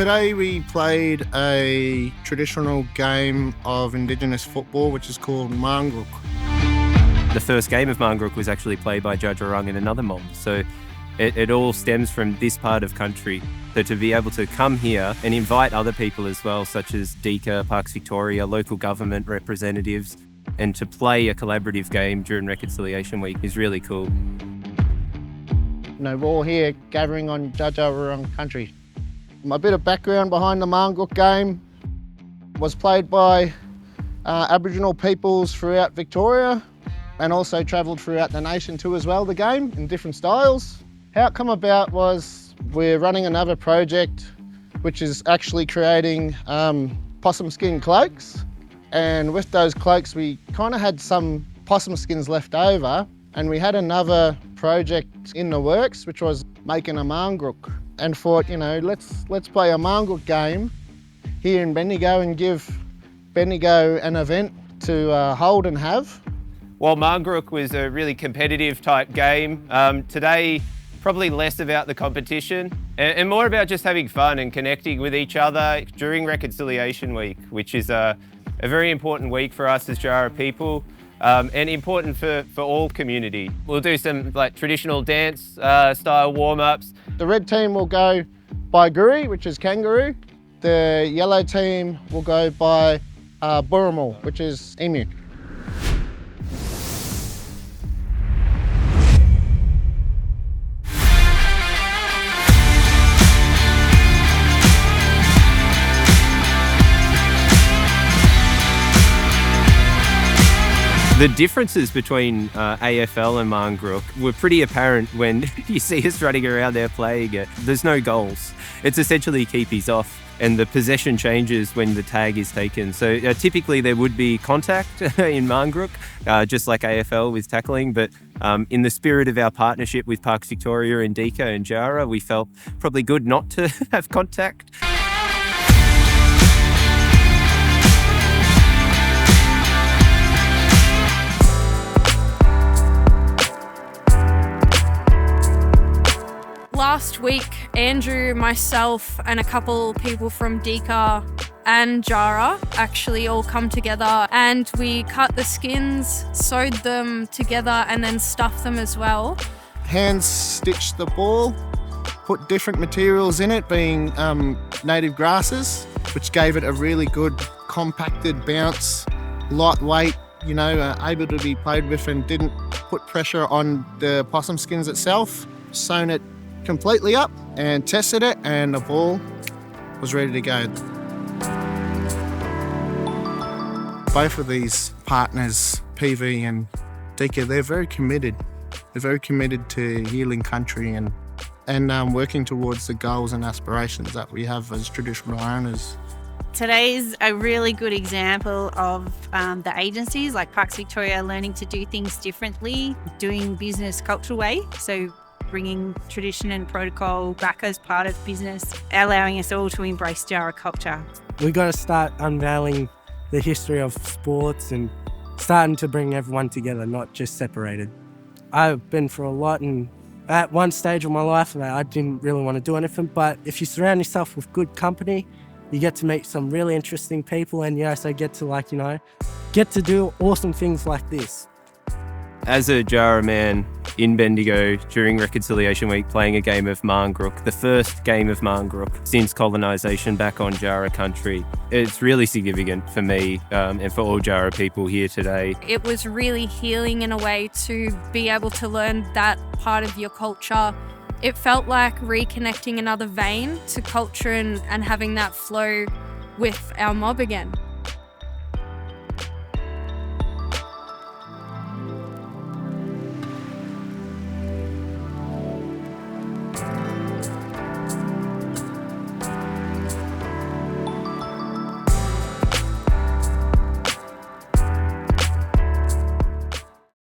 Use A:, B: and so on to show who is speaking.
A: Today we played a traditional game of Indigenous football, which is called Marngrook.
B: The first game of Marngrook was actually played by Judge Orang in another mob, so it all stems from this part of country. So to be able to come here and invite other people as well, such as DECA, Parks Victoria, local government representatives, and to play a collaborative game during Reconciliation Week is really cool.
A: We're all here gathering on Judge Orang country. A bit of background behind the Marngrook game was played by Aboriginal peoples throughout Victoria and also travelled throughout the nation too as well, the game, in different styles. How it come about was we're running another project which is actually creating possum skin cloaks, and with those cloaks we kind of had some possum skins left over, and we had another project in the works which was making a Marngrook, and thought, let's play a Marngrook game here in Bendigo and give Bendigo an event to hold and have.
B: While Marngrook was a really competitive type game, today probably less about the competition and more about just having fun and connecting with each other during Reconciliation Week, which is a very important week for us as Jara people. And important for all community. We'll do some traditional dance style warm-ups.
A: The red team will go by Guri, which is kangaroo. The yellow team will go by Burramal, which is emu.
B: The differences between AFL and Marngrook were pretty apparent when you see us running around there playing it. There's no goals. It's essentially keepies off, and the possession changes when the tag is taken. So typically there would be contact in Marngrook, just like AFL with tackling, but in the spirit of our partnership with Parks Victoria and DECA and Jara, we felt probably good not to have contact.
C: Last week, Andrew, myself, and a couple people from DECA and Jara actually all come together, and we cut the skins, sewed them together, and then stuffed them as well.
A: Hand stitched the ball, put different materials in it, being native grasses, which gave it a really good compacted bounce, lightweight, able to be played with and didn't put pressure on the possum skins itself. Sewn it completely up and tested it, and the ball was ready to go. Both of these partners, PV and DECA, they're very committed. They're very committed to healing country and working towards the goals and aspirations that we have as traditional owners.
D: Today's a really good example of the agencies like Parks Victoria learning to do things differently, doing business cultural way. So bringing tradition and protocol back as part of business, allowing us all to embrace Jara culture.
E: We've got to start unveiling the history of sports and starting to bring everyone together, not just separated. I've been through a lot, and at one stage of my life I didn't really want to do anything, but if you surround yourself with good company, you get to meet some really interesting people, and you also get to do awesome things like this.
B: As a Jara man in Bendigo during Reconciliation Week playing a game of Marngrook, the first game of Marngrook since colonisation back on Jara country, it's really significant for me and for all Jara people here today.
C: It was really healing in a way to be able to learn that part of your culture. It felt like reconnecting another vein to culture and having that flow with our mob again.